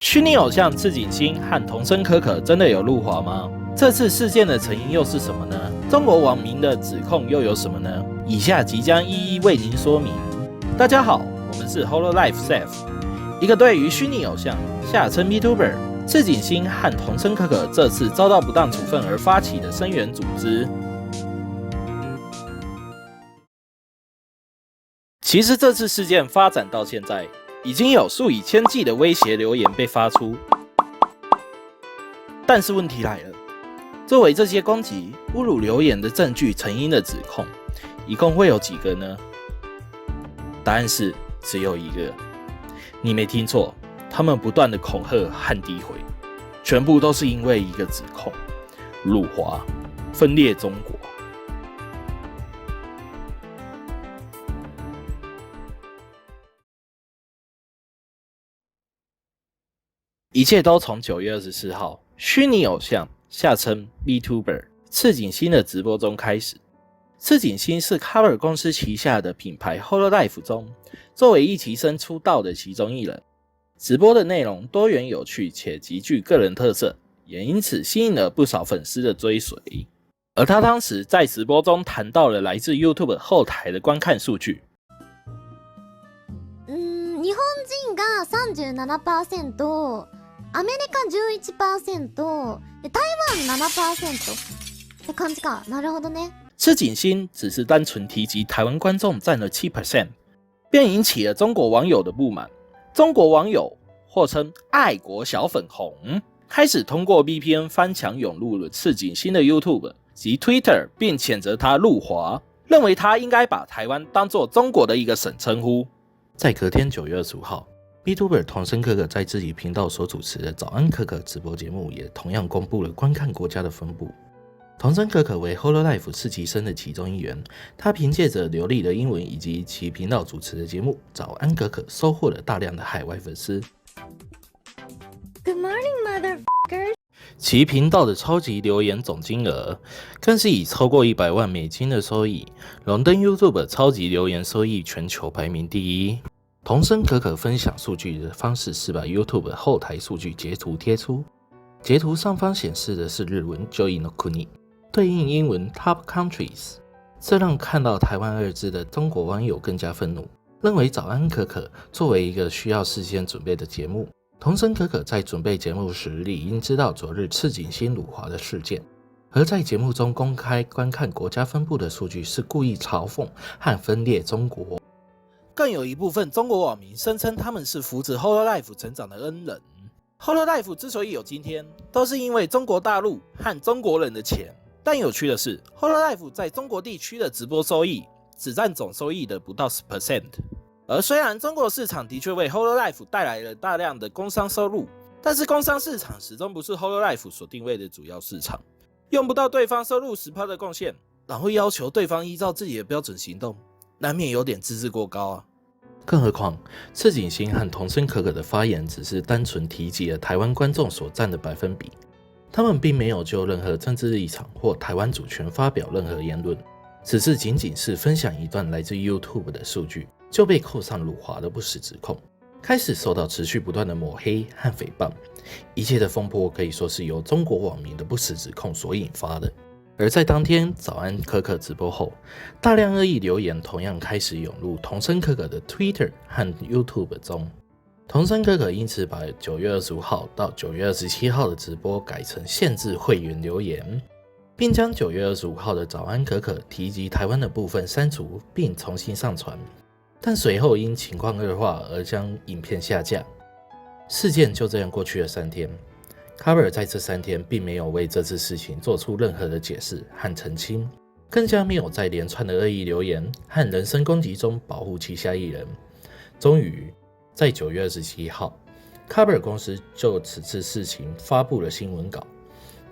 虚拟偶像赤井星和桐生可可真的有入华吗？这次事件的成因又是什么呢？中国网民的指控又有什么呢？以下即将一一为您说明。大家好，我们是 Hololive Safe， 一个对于虚拟偶像下称 VTuber 赤井星和桐生可可这次遭到不当处分而发起的声援组织。其实这次事件发展到现在，已经有数以千计的威胁留言被发出，但是问题来了，作为这些攻击、侮辱留言的证据成因的指控，一共会有几个呢？答案是只有一个。你没听错，他们不断的恐吓和诋毁，全部都是因为一个指控：辱华、分裂中国。一切都从9月24号虚拟偶像下称 VTuber 赤井星的直播中开始。赤井星是 Cover 公司旗下的品牌 Hololive 中作为一期生出道的其中一人，直播的内容多元有趣且极具个人特色，也因此吸引了不少粉丝的追随。而他当时在直播中谈到了来自 YouTube 后台的观看数据。日本人が 37%、アメリカ 11%、台湾 7% って感じか。なるほどね。赤井星只是单纯提及台湾观众占了 7%， 便引起了中国网友的不满。中国网友或称爱国小粉红，开始通过 VPN 翻墙涌入了赤井星的 YouTube 及 Twitter， 并谴责他入华，认为他应该把台湾当作中国的一个省称呼。在隔天9月25号 ，VTuber 桐生可可在自己频道所主持的早安可可直播节目也同样公布了观看国家的分布。桐生可可为 Hololive 赤崎生的其中一员，他凭借着流利的英文以及其频道主持的节目早安可可收获了大量的海外粉丝。Good morning, motherfucker。其频道的超级留言总金额更是以超过100万美金的收益，荣登 YouTube 超级留言收益全球排名第一。桐生可可分享数据的方式是把 YouTube 后台数据截图贴出，截图上方显示的是日文 Joy no Kuni， 对应英文 Top Countries， 这让看到台湾2字的中国网友更加愤怒，认为早安可可作为一个需要事先准备的节目，桐生可可在准备节目时理应知道昨日赤井星辱华的事件，而在节目中公开观看国家分布的数据是故意嘲讽和分裂中国。更有一部分中国网民声称他们是扶持 Hololive 成长的恩人。Hololive 之所以有今天，都是因为中国大陆和中国人的钱。但有趣的是 ，Hololive 在中国地区的直播收益只占总收益的不到 10%。而虽然中国市场的确为 Hololive 带来了大量的工商收入，但是工商市场始终不是 Hololive 所定位的主要市场，用不到对方收入 10% 的贡献，然后要求对方依照自己的标准行动，难免有点自视过高啊。更何况赤井星和桐生可可的发言只是单纯提及了台湾观众所占的百分比，他们并没有就任何政治立场或台湾主权发表任何言论，只是仅仅是分享一段来自 YouTube 的数据，就被扣上辱华的不实指控，开始受到持续不断的抹黑和诽谤。一切的风波可以说是由中国网民的不实指控所引发的。而在当天早安可可直播后，大量恶意留言同样开始涌入桐生可可的 Twitter 和 YouTube 中。桐生可可因此把9月25号到9月27号的直播改成限制会员留言，并将9月25号的早安可可提及台湾的部分删除并重新上传，但随后因情况恶化而将影片下架。事件就这样过去了3天。Cover 在这3天并没有为这次事情做出任何的解释和澄清，更加没有在连串的恶意留言和人身攻击中保护旗下艺人。终于在9月27号 Cover 公司就此次事情发布了新闻稿，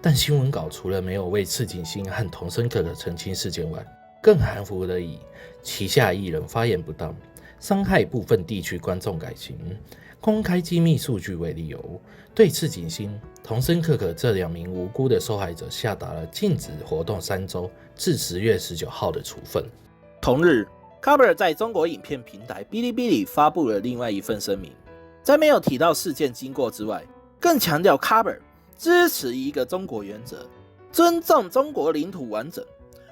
但新闻稿除了没有为赤井星和桐生可可澄清事件外，更含糊地以旗下艺人发言不当、伤害部分地区观众感情、公开机密数据为理由，对赤井星、桐生可可这2名无辜的受害者下达了禁止活动3周至10月19号的处分。同日 ，Cover 在中国影片平台哔哩哔哩发布了另外一份声明，在没有提到事件经过之外，更强调 Carver 支持一个中国原则，尊重中国领土完整，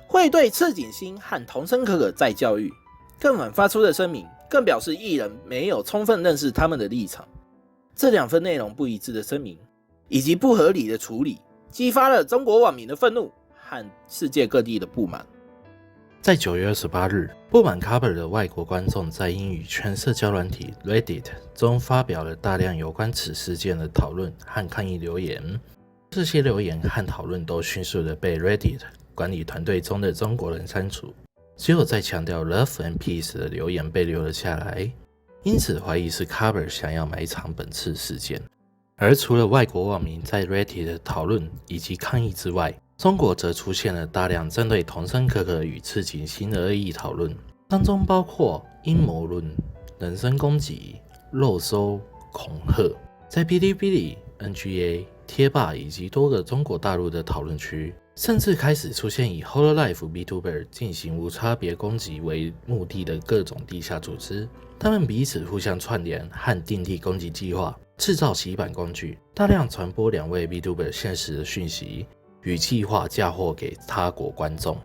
会对赤井星和桐生可可再教育。更晚发出的声明更表示艺人没有充分认识他们的立场。这两份内容不一致的声明以及不合理的处理，激发了中国网民的愤怒和世界各地的不满。在9月28日，不满 Carver 的外国观众在英语圈社交软体 Reddit 中发表了大量有关此事件的讨论和抗议留言。这些留言和讨论都迅速的被 Reddit 管理团队中的中国人删除，只有在强调 Love and Peace 的留言被留了下来，因此怀疑是 Carver 想要埋藏本次事件。而除了外国网民在 Reddit 的讨论以及抗议之外，中国则出现了大量针对桐生可可与赤井星的恶意讨论，当中包括阴谋论、人身攻击、肉搜、恐吓。在哔哩哔哩、NGA、贴吧以及多个中国大陆的讨论区，甚至开始出现以 Hololive VTuber 进行无差别攻击为目的的各种地下组织，他们彼此互相串联和订立攻击计划，制造洗版工具，大量传播两位 VTuber 现实的讯息与计划嫁祸给他国观众。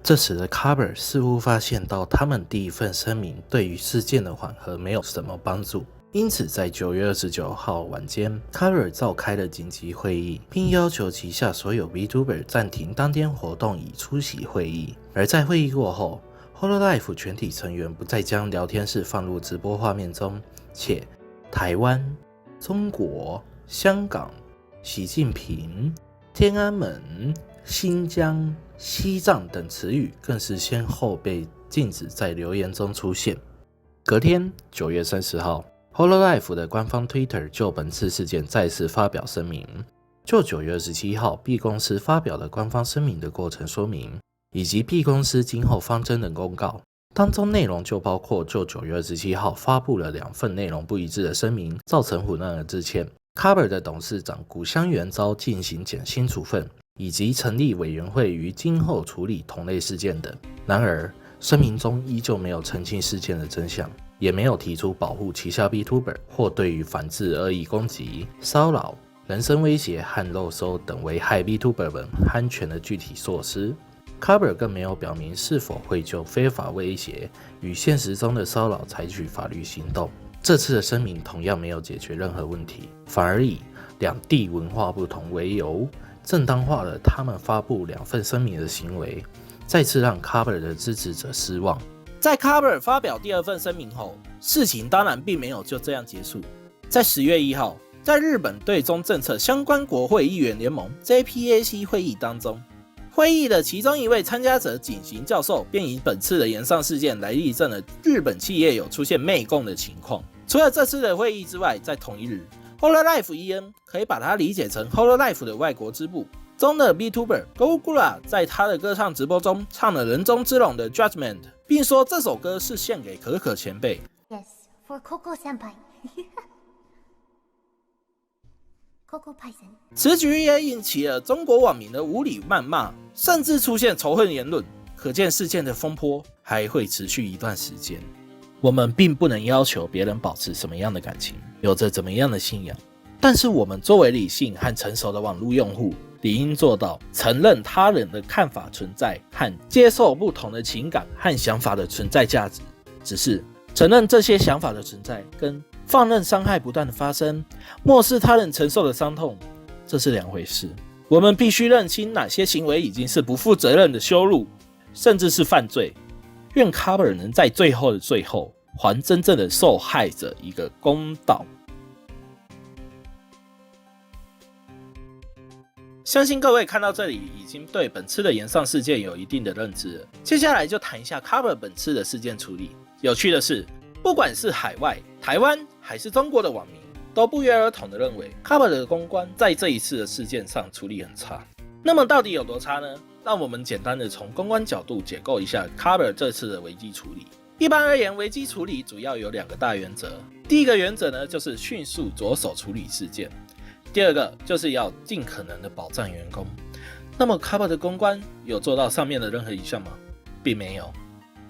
这时的 Carver 似乎发现到他们第一份声明对于事件的缓和没有什么帮助，因此在9月29号晚间 Carver 召开了紧急会议，并要求旗下所有 VTuber 暂停当天活动以出席会议。而在会议过后， Hololive 全体成员不再将聊天室放入直播画面中，且台湾、中国、香港、习近平、天安门、新疆、西藏等词语更是先后被禁止在留言中出现。隔天9月30号 Hololive 的官方 Twitter 就本次事件再次发表声明，就9月27号 B 公司发表的官方声明的过程说明，以及 B 公司今后方针等公告，当中内容就包括就9月27号发布了2份内容不一致的声明，造成混乱而致歉。Carver 的董事长谷香元遭进行减薪处分，以及成立委员会于今后处理同类事件等。然而，声明中依旧没有澄清事件的真相，也没有提出保护旗下 VTuber 或对于反制恶意攻击、骚扰、人身威胁和肉搜等危害 VTuber 们安全的具体措施。Carver 更没有表明是否会就非法威胁与现实中的骚扰采取法律行动。这次的声明同样没有解决任何问题，反而以两地文化不同为由，正当化了他们发布2份声明的行为，再次让 Carver 的支持者失望。在 Carver 发表第2份声明后，事情当然并没有就这样结束。在10月1号，在日本对中政策相关国会议员联盟 JPAC 会议当中，会议的其中一位参加者井行教授便以本次的炎上事件来例证了日本企业有出现媚共的情况。除了这次的会议之外，在同一日 Hololive EN 可以把它理解成 Hololive 的外国支部中的 VTuber Gogura 在他的歌唱直播中唱了人中之龙的 Judgment， 并说这首歌是献给可可前辈。 Yes, for Coco senpai. Coco Python。 此举也引起了中国网民的无理谩骂，甚至出现仇恨言论，可见事件的风波还会持续一段时间。我们并不能要求别人保持什么样的感情，有着怎么样的信仰，但是我们作为理性和成熟的网络用户，理应做到承认他人的看法存在和接受不同的情感和想法的存在价值。只是承认这些想法的存在跟放任伤害不断的发生，漠视他人承受的伤痛，这是2回事。我们必须认清哪些行为已经是不负责任的羞辱，甚至是犯罪。愿 Carver 能在最后的最后还真正的受害者一个公道。相信各位看到这里已经对本次的炎上事件有一定的认知了，接下来就谈一下 Carver 本次的事件处理。有趣的是，不管是海外、台湾还是中国的网民，都不约而同的认为 Carver 的公关在这一次的事件上处理很差。那么到底有多差呢？让我们简单的从公关角度解构一下 Carver 这次的危机处理。一般而言，危机处理主要有2个大原则。第一个原则呢，就是迅速着手处理事件；第二个就是要尽可能的保障员工。那么 Carver 的公关有做到上面的任何一项吗？并没有。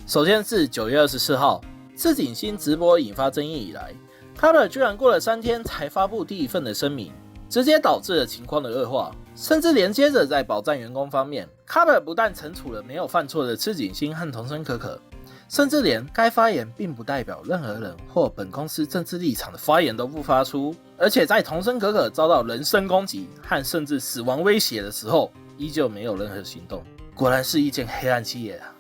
首先是9月24号赤井星直播引发争议以来，卡尔居然过了3天才发布第一份的声明，直接导致了情况的恶化，甚至连接着在保障员工方面，卡尔不但惩处了没有犯错的赤井星和桐生可可，甚至连该发言并不代表任何人或本公司政治立场的发言都不发出，而且在桐生可可遭到人身攻击和甚至死亡威胁的时候，依旧没有任何行动，果然是一件黑暗企业啊。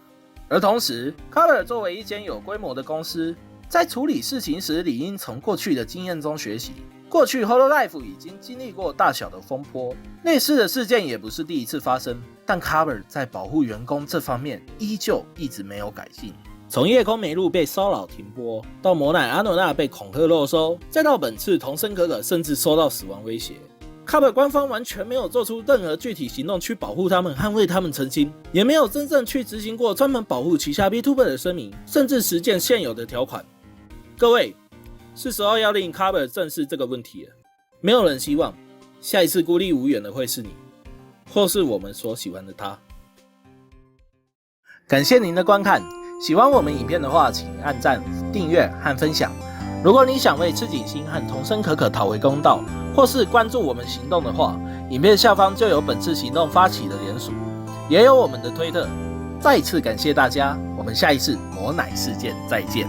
而同时，卡尔作为一间有规模的公司，在处理事情时理应从过去的经验中学习。过去 Hololive 已经经历过大小的风波，类似的事件也不是第一次发生，但卡尔在保护员工这方面依旧一直没有改进。从夜空梅路被骚扰停播，到魔奶阿诺娜被恐吓肉收，再到本次桐生可可甚至受到死亡威胁，卡尔官方完全没有做出任何具体行动去保护他们和为他们澄清，也没有真正去执行过专门保护旗下 VTuber 的声明，甚至实践现有的条款。各位，是时候要令卡尔正视这个问题了。没有人希望下一次孤立无援的会是你，或是我们所喜欢的他。感谢您的观看，喜欢我们影片的话，请按赞、订阅和分享。如果你想为赤井星和桐生可可讨回公道，或是关注我们行动的话，影片下方就有本次行动发起的联署，也有我们的推特。再次感谢大家，我们下一次魔奶事件再见。